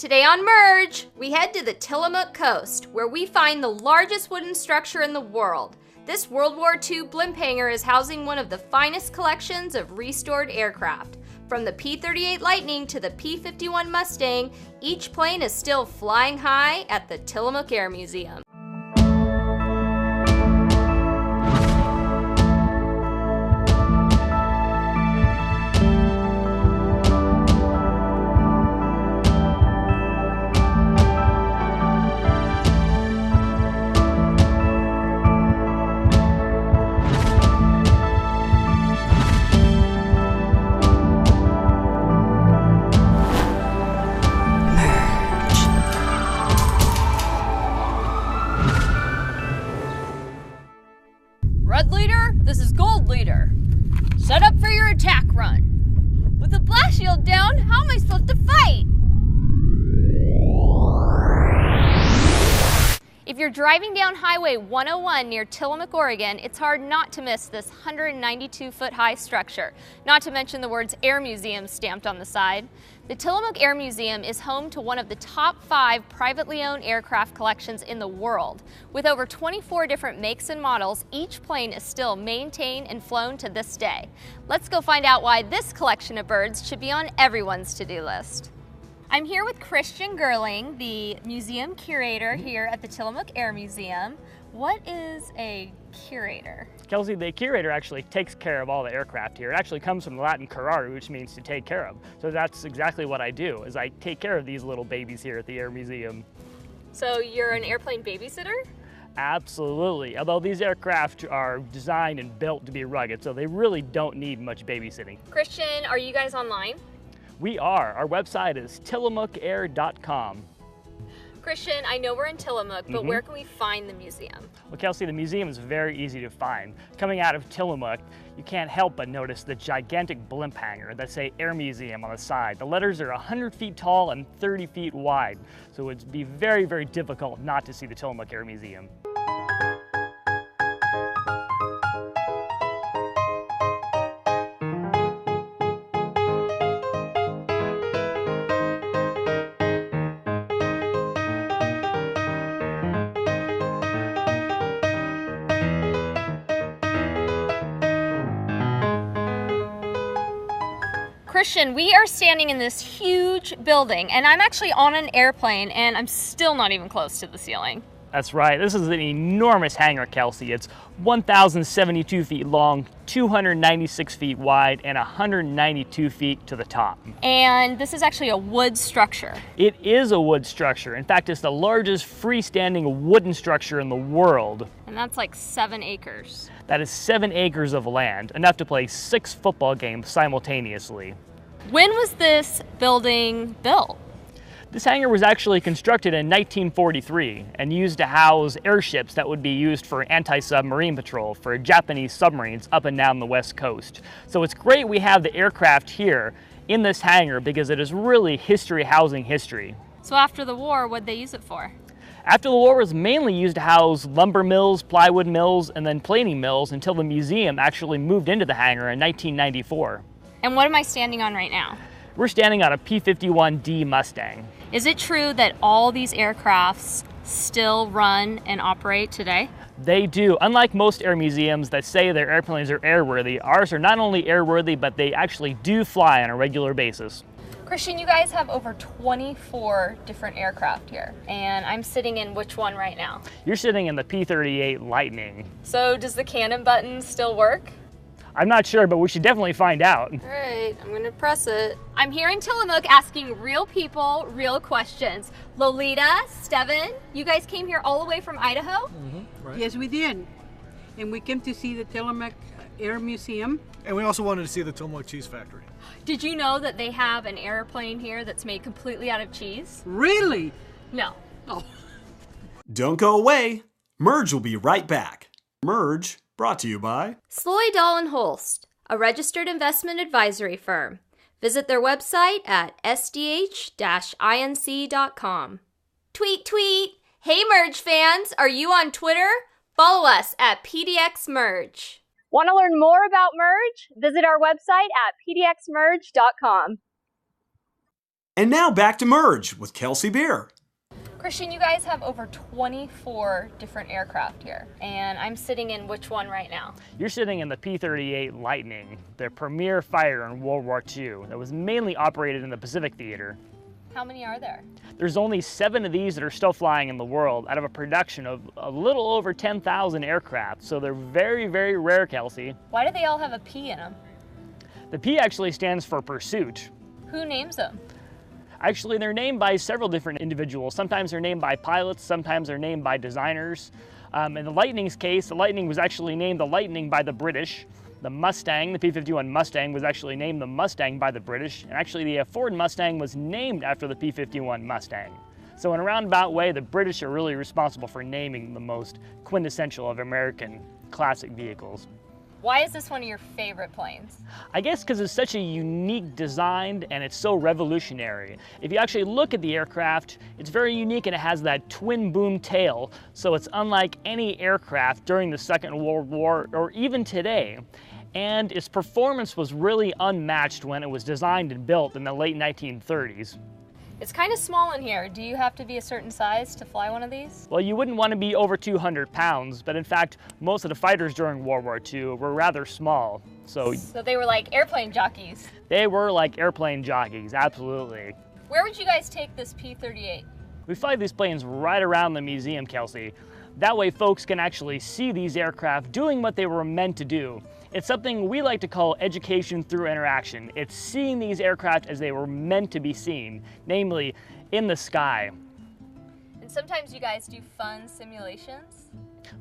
Today on Merge, we head to the Tillamook coast, where we find the largest wooden structure in the world. This World War II blimp hangar is housing one of the finest collections of restored aircraft. From the P-38 Lightning to the P-51 Mustang, each plane is still flying high at the Tillamook Air Museum. Red leader, this is gold leader. Set up for your attack run. With the blast shield down, how am I supposed to fight? If you're driving down Highway 101 near Tillamook, Oregon, it's hard not to miss this 192-foot high structure, not to mention the words Air Museum stamped on the side. The Tillamook Air Museum is home to one of the top 5 privately owned aircraft collections in the world. With over 24 different makes and models, each plane is still maintained and flown to this day. Let's go find out why this collection of birds should be on everyone's to-do list. I'm here with Christian Gerling, the museum curator here at the Tillamook Air Museum. What is a curator? Kelsey, the curator actually takes care of all the aircraft here. It actually comes from the Latin curare, which means to take care of. So that's exactly what I do, is I take care of these little babies here at the Air Museum. So you're an airplane babysitter? Absolutely. Although these aircraft are designed and built to be rugged, so they really don't need much babysitting. Christian, are you guys online? We are. Our website is tillamookair.com. Christian, I know we're in Tillamook, but where can we find the museum? Well, Kelsey, the museum is very easy to find. Coming out of Tillamook, you can't help but notice the gigantic blimp hangar that say Air Museum on the side. The letters are 100 feet tall and 30 feet wide, so it'd be very, very difficult not to see the Tillamook Air Museum. Christian, we are standing in this huge building, and I'm actually on an airplane, and I'm still not even close to the ceiling. That's right. This is an enormous hangar, Kelsey. It's 1,072 feet long, 296 feet wide, and 192 feet to the top. And this is actually a wood structure. It is a wood structure. In fact, it's the largest freestanding wooden structure in the world. And that's like 7 acres. That is 7 acres of land, enough to play 6 football games simultaneously. When was this building built? This hangar was actually constructed in 1943 and used to house airships that would be used for anti-submarine patrol for Japanese submarines up and down the West Coast. So it's great we have the aircraft here in this hangar because it is really history housing history. So after the war, what'd they use it for? After the war, it was mainly used to house lumber mills, plywood mills, and then planing mills until the museum actually moved into the hangar in 1994. And what am I standing on right now? We're standing on a P-51D Mustang. Is it true that all these aircrafts still run and operate today? They do. Unlike most air museums that say their airplanes are airworthy, ours are not only airworthy, but they actually do fly on a regular basis. Christian, you guys have over 24 different aircraft here, and I'm sitting in which one right now? You're sitting in the P-38 Lightning. So does the cannon button still work? I'm not sure, but we should definitely find out. All right, I'm gonna press it. I'm here in Tillamook asking real people, real questions. Lolita, Steven, you guys came here all the way from Idaho? Right. Yes, we did. And we came to see the Tillamook Air Museum. And we also wanted to see the Tillamook Cheese Factory. Did you know that they have an airplane here that's made completely out of cheese? Really? No. Oh. Don't go away. Merge will be right back. Merge, brought to you by Sloy Dahl & Holst, a registered investment advisory firm. Visit their website at sdh-inc.com. Tweet, tweet! Hey Merge fans, are you on Twitter? Follow us at PDXMerge. Want to learn more about Merge? Visit our website at pdxmerge.com. And now back to Merge with Kelsey Beer. Christian, you guys have over 24 different aircraft here, and I'm sitting in which one right now? You're sitting in the P-38 Lightning, the premier fighter in World War II that was mainly operated in the Pacific Theater. How many are there? There's only 7 of these that are still flying in the world out of a production of a little over 10,000 aircraft, so they're very, very rare, Kelsey. Why do they all have a P in them? The P actually stands for pursuit. Who names them? Actually, they're named by several different individuals. Sometimes they're named by pilots, sometimes they're named by designers. In the Lightning's case, the Lightning was actually named the Lightning by the British. The Mustang, the P-51 Mustang, was actually named the Mustang by the British. And actually, the Ford Mustang was named after the P-51 Mustang. So in a roundabout way, the British are really responsible for naming the most quintessential of American classic vehicles. Why is this one of your favorite planes? I guess because it's such a unique design and it's so revolutionary. If you actually look at the aircraft, it's very unique and it has that twin boom tail, so it's unlike any aircraft during the Second World War or even today. And its performance was really unmatched when it was designed and built in the late 1930s. It's kind of small in here. Do you have to be a certain size to fly one of these? Well, you wouldn't want to be over 200 pounds, but in fact, most of the fighters during World War II were rather small. So they were like airplane jockeys. They were like airplane jockeys, absolutely. Where would you guys take this P-38? We fly these planes right around the museum, Kelsey. That way folks can actually see these aircraft doing what they were meant to do. It's something we like to call education through interaction. It's seeing these aircraft as they were meant to be seen, namely in the sky. And sometimes you guys do fun simulations?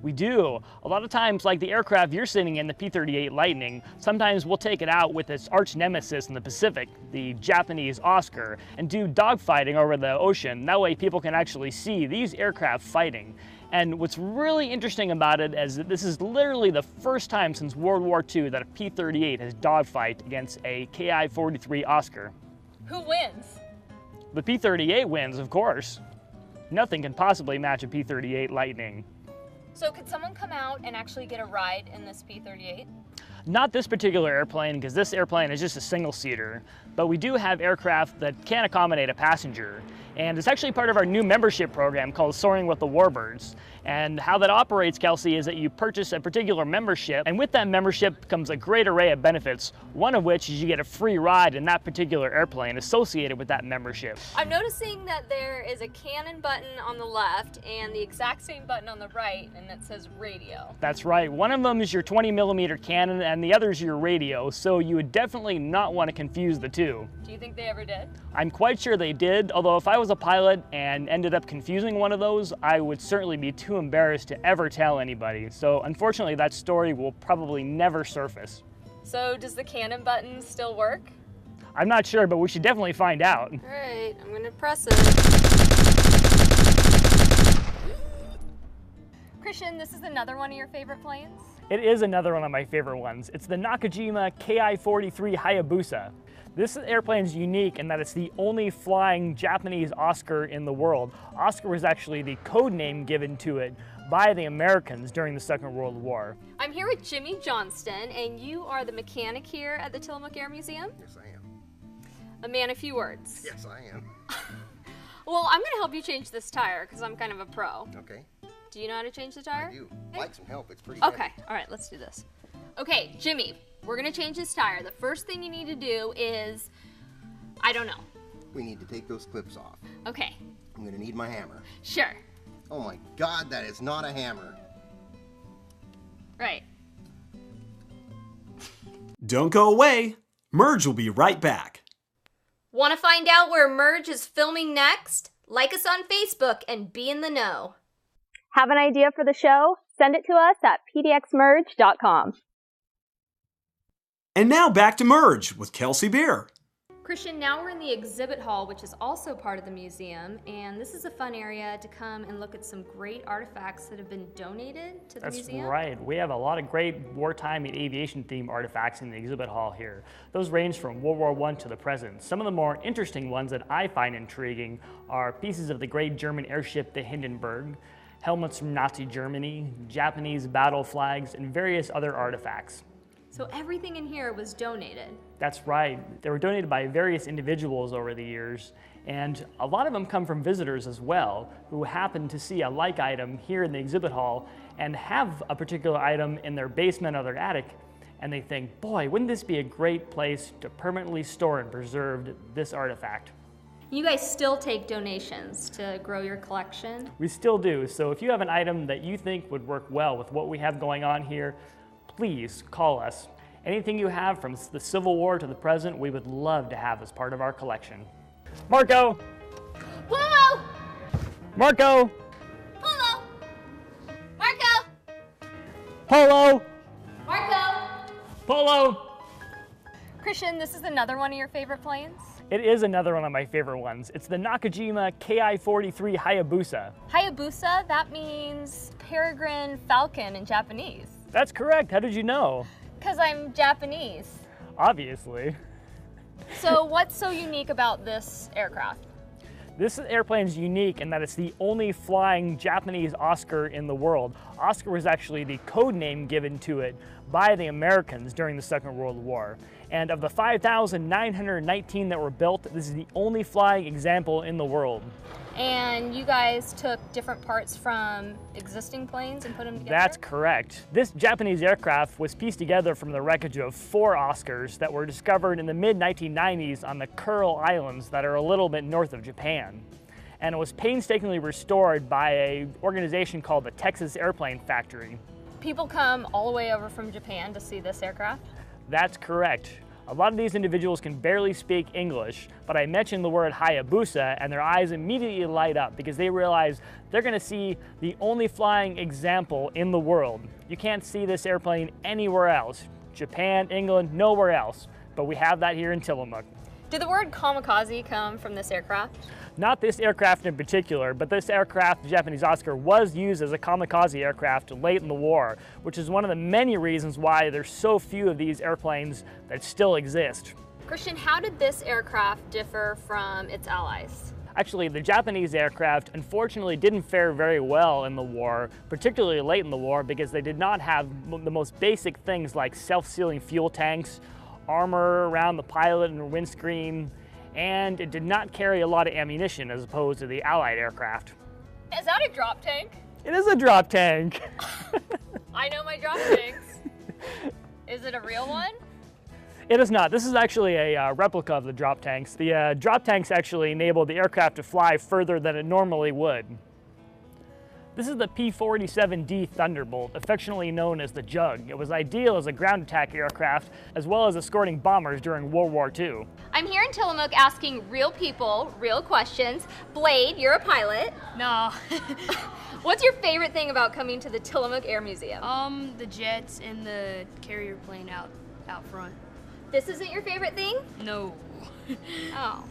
We do. A lot of times, like the aircraft you're sitting in, the P-38 Lightning, sometimes we'll take it out with its arch nemesis in the Pacific, the Japanese Oscar, and do dogfighting over the ocean. That way people can actually see these aircraft fighting. And what's really interesting about it is that this is literally the first time since World War II that a P-38 has dogfight against a Ki-43 Oscar. Who wins? The P-38 wins, of course. Nothing can possibly match a P-38 Lightning. So could someone come out and actually get a ride in this P-38? Not this particular airplane, because this airplane is just a single-seater, but we do have aircraft that can accommodate a passenger. And it's actually part of our new membership program called Soaring with the Warbirds. And how that operates, Kelsey, is that you purchase a particular membership, and with that membership comes a great array of benefits, one of which is you get a free ride in that particular airplane associated with that membership. I'm noticing that there is a cannon button on the left and the exact same button on the right, and it says radio. That's right. One of them is your 20mm cannon and the other is your radio, so you would definitely not want to confuse the two. Do you think they ever did? I'm quite sure they did, although if I was a pilot and ended up confusing one of those, I would certainly be too embarrassed to ever tell anybody. So unfortunately, that story will probably never surface. So does the cannon button still work? I'm not sure, but we should definitely find out. All right, I'm gonna press it. Christian, this is another one of your favorite planes? It is another one of my favorite ones. It's the Nakajima Ki-43 Hayabusa. This airplane is unique in that it's the only flying Japanese Oscar in the world. Oscar was actually the code name given to it by the Americans during the Second World War. I'm here with Jimmy Johnston, and you are the mechanic here at the Tillamook Air Museum? Yes, I am. A man of few words. Yes, I am. Well, I'm gonna help you change this tire because I'm kind of a pro. Okay. Do you know how to change the tire? I do. I'd like some help. It's pretty Okay, heavy. all right, let's do this. Okay, Jimmy, we're gonna change this tire. The first thing you need to do is, I don't know. We need to take those clips off. Okay, I'm gonna need my hammer. sure, Oh my God, that is not a hammer. right. Don't go away. Merge will be right back. Want to find out where Merge is filming next? Like us on Facebook and be in the know. Have an idea for the show? Send it to us at pdxmerge.com. And now back to Merge with Kelsey Beer. Christian, now we're in the exhibit hall, which is also part of the museum, and this is a fun area to come and look at some great artifacts that have been donated to the museum. That's right. We have a lot of great wartime and aviation-themed artifacts in the exhibit hall here. Those range from World War I to the present. Some of the more interesting ones that I find intriguing are pieces of the great German airship, the Hindenburg, helmets from Nazi Germany, Japanese battle flags, and various other artifacts. So everything in here was donated. That's right. They were donated by various individuals over the years, and a lot of them come from visitors as well, who happen to see a like item here in the exhibit hall and have a particular item in their basement or their attic, and they think, boy, wouldn't this be a great place to permanently store and preserve this artifact? You guys still take donations to grow your collection? We still do, so if you have an item that you think would work well with what we have going on here, please call us. Anything you have from the Civil War to the present, we would love to have as part of our collection. Marco! Polo! Marco! Polo! Marco! Polo! Marco! Polo! Christian, this is another one of your favorite planes? It is another one of my favorite ones. It's the Nakajima Ki-43 Hayabusa. Hayabusa, that means peregrine falcon in Japanese. That's correct. How did you know? Because I'm Japanese. Obviously. So what's so unique about this aircraft? This airplane is unique in that it's the only flying Japanese Oscar in the world. Oscar was actually the code name given to it by the Americans during the Second World War. And of the 5,919 that were built, this is the only flying example in the world. And you guys took different parts from existing planes and put them together? That's correct. This Japanese aircraft was pieced together from the wreckage of 4 Oscars that were discovered in the mid-1990s on the Kuril Islands that are a little bit north of Japan. And it was painstakingly restored by an organization called the Texas Airplane Factory. People come all the way over from Japan to see this aircraft? That's correct. A lot of these individuals can barely speak English, but I mentioned the word Hayabusa and their eyes immediately light up because they realize they're going to see the only flying example in the world. You can't see this airplane anywhere else. Japan, England, nowhere else. But we have that here in Tillamook. Did the word kamikaze come from this aircraft? Not this aircraft in particular, but this aircraft, the Japanese Oscar, was used as a kamikaze aircraft late in the war, which is one of the many reasons why there's so few of these airplanes that still exist. Christian, how did this aircraft differ from its allies? Actually, the Japanese aircraft unfortunately didn't fare very well in the war, particularly late in the war, because they did not have the most basic things like self-sealing fuel tanks, armor around the pilot and windscreen, and it did not carry a lot of ammunition as opposed to the Allied aircraft. Is that a drop tank? It is a drop tank. I know my drop tanks. Is it a real one? It is not. This is actually a replica of the drop tanks. The drop tanks actually enabled the aircraft to fly further than it normally would. This is the P-47D Thunderbolt, affectionately known as the Jug. It was ideal as a ground attack aircraft, as well as escorting bombers during World War II. I'm here in Tillamook asking real people, real questions. Blade, you're a pilot. No. What's your favorite thing about coming to the Tillamook Air Museum? The jets and the carrier plane out front. This isn't your favorite thing? No. Oh.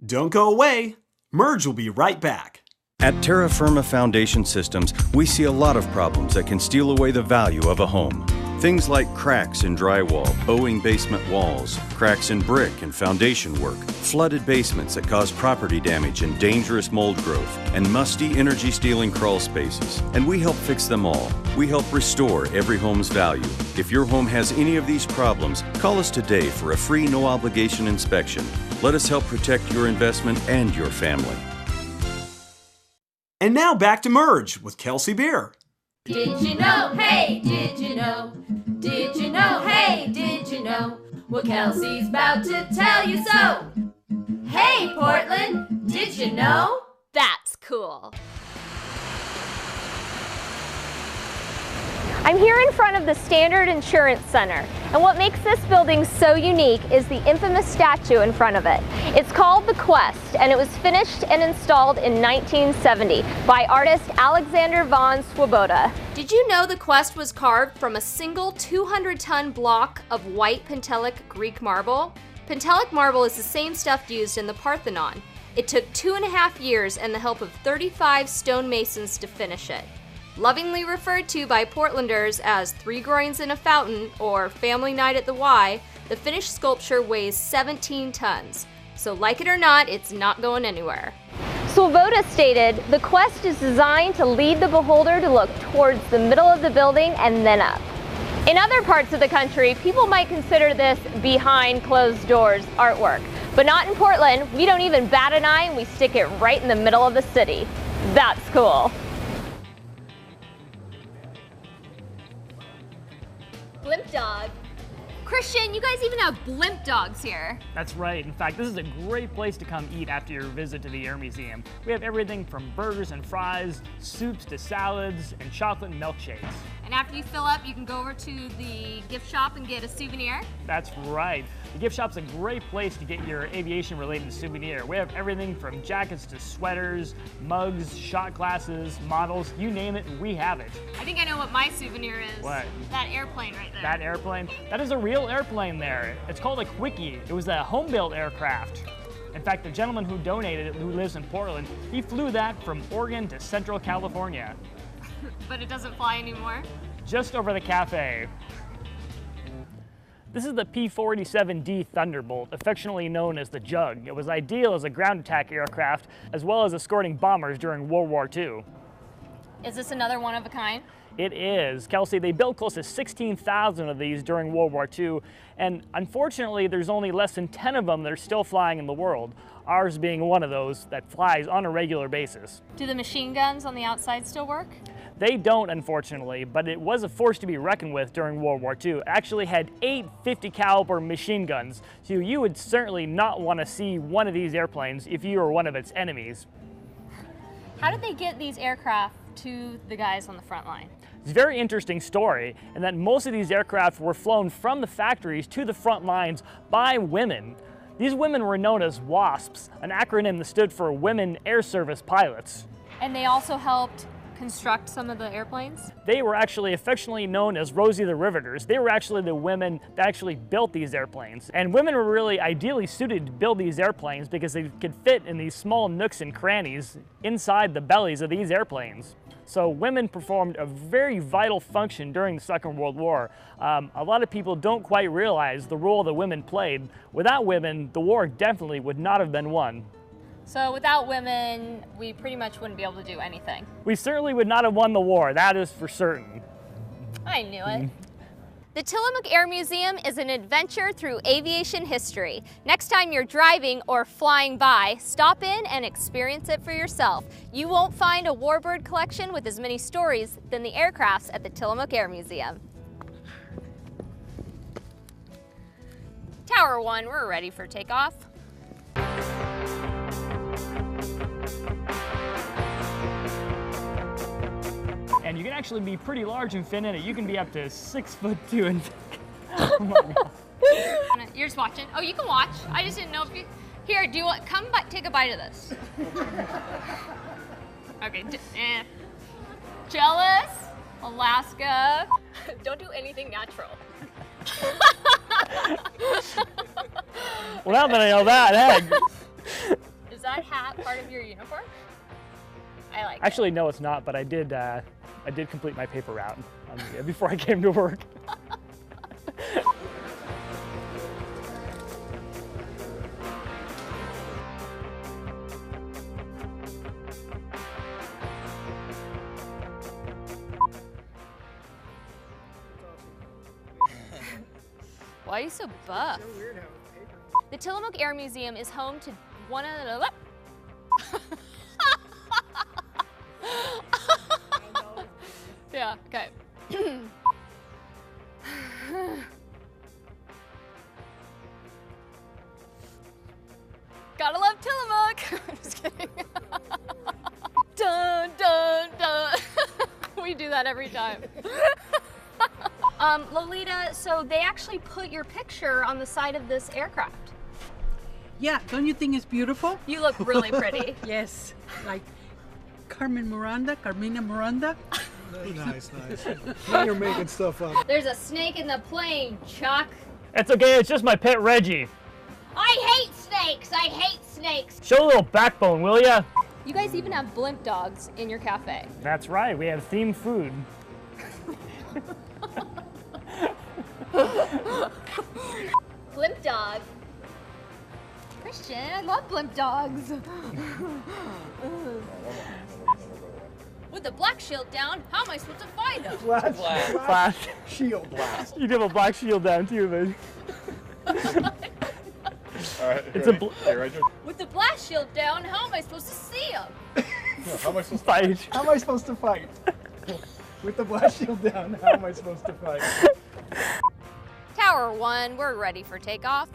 Don't go away. Merge will be right back. At Terra Firma Foundation Systems, we see a lot of problems that can steal away the value of a home. Things like cracks in drywall, bowing basement walls, cracks in brick and foundation work, flooded basements that cause property damage and dangerous mold growth, and musty energy-stealing crawl spaces. And we help fix them all. We help restore every home's value. If your home has any of these problems, call us today for a free, no-obligation inspection. Let us help protect your investment and your family. And now back to Merge with Kelsey Beer. Did you know, hey, did you know? Did you know, hey, did you know? What Kelsey's about to tell you so. Hey, Portland, did you know? That's cool. I'm here in front of the Standard Insurance Center, and what makes this building so unique is the infamous statue in front of it. It's called the Quest, and it was finished and installed in 1970 by artist Alexander von Swoboda. Did you know the Quest was carved from a single 200-ton block of white Pentelic Greek marble? Pentelic marble is the same stuff used in the Parthenon. It took 2.5 years and the help of 35 stonemasons to finish it. Lovingly referred to by Portlanders as 3 groins in a fountain or family night at the Y, the finished sculpture weighs 17 tons. So like it or not, it's not going anywhere. Swoboda stated, "The Quest is designed to lead the beholder to look towards the middle of the building and then up." In other parts of the country, people might consider this behind closed doors artwork. But not in Portland. We don't even bat an eye and we stick it right in the middle of the city. That's cool. Blimp dog. Christian, you guys even have blimp dogs here. That's right. In fact, this is a great place to come eat after your visit to the Air Museum. We have everything from burgers and fries, soups to salads, and chocolate milkshakes. And after you fill up, you can go over to the gift shop and get a souvenir. That's right. The gift shop's a great place to get your aviation-related souvenir. We have everything from jackets to sweaters, mugs, shot glasses, models, you name it, we have it. I think I know what my souvenir is. What? That airplane right there. That airplane? That is a real airplane there. It's called a Quickie. It was a home-built aircraft. In fact, the gentleman who donated it, who lives in Portland, he flew that from Oregon to Central California. But it doesn't fly anymore? Just over the cafe. This is the P-47D Thunderbolt, affectionately known as the Jug. It was ideal as a ground attack aircraft, as well as escorting bombers during World War II. Is this another one of a kind? It is. Kelsey, they built close to 16,000 of these during World War II, and unfortunately there's only less than 10 of them that are still flying in the world, ours being one of those that flies on a regular basis. Do the machine guns on the outside still work? They don't, unfortunately, but it was a force to be reckoned with during World War II. It actually had 8 50 caliber machine guns, so you would certainly not want to see one of these airplanes if you were one of its enemies. How did they get these aircraft to the guys on the front line? It's a very interesting story, and that most of these aircraft were flown from the factories to the front lines by women. These women were known as WASPs, an acronym that stood for Women Air Service Pilots. And they also helped construct some of the airplanes? They were actually affectionately known as Rosie the Riveters. They were actually the women that actually built these airplanes. And women were really ideally suited to build these airplanes because they could fit in these small nooks and crannies inside the bellies of these airplanes. So women performed a very vital function during the Second World War. A lot of people don't quite realize the role that women played. Without women, the war definitely would not have been won. So without women, we pretty much wouldn't be able to do anything. We certainly would not have won the war, that is for certain. I knew it. The Tillamook Air Museum is an adventure through aviation history. Next time you're driving or flying by, stop in and experience it for yourself. You won't find a warbird collection with as many stories than the aircrafts at the Tillamook Air Museum. Tower 1, we're ready for takeoff. And you can actually be pretty large and fit in it. You can be up to 6'2" and oh my God. You're just watching? Oh, you can watch. I just didn't know if you... Here, do you want... Come take a bite of this. Okay. Jealous, Alaska. Don't do anything natural. Well, now that I know that, heck. Is that hat part of your uniform? I like Actually, no, it's not, but I did complete my paper route before I came to work. Why are you so buff? The Tillamook Air Museum is home to one of the... Yeah, okay. Gotta love Tillamook. I'm just kidding. Dun, dun, dun. We do that every time. Lolita, so they actually put your picture on the side of this aircraft. Yeah, don't you think it's beautiful? You look really pretty. Yes, like Carmina Miranda. Nice. Now you're making stuff up. There's a snake in the plane, Chuck. It's okay, it's just my pet Reggie. I hate snakes! I hate snakes! Show a little backbone, will ya? You guys even have blimp dogs in your cafe. That's right, we have themed food. Blimp dog. Christian, I love blimp dogs. With the black shield down, how am I supposed to find them? Flash. Shield blast. You have a black shield down too, man. All right, It's ready? a Okay, ready? With the black shield down, how am I supposed to see them? No, how am I supposed to fight. How am I supposed to fight? With the blast shield down, how am I supposed to fight? Tower 1, we're ready for takeoff.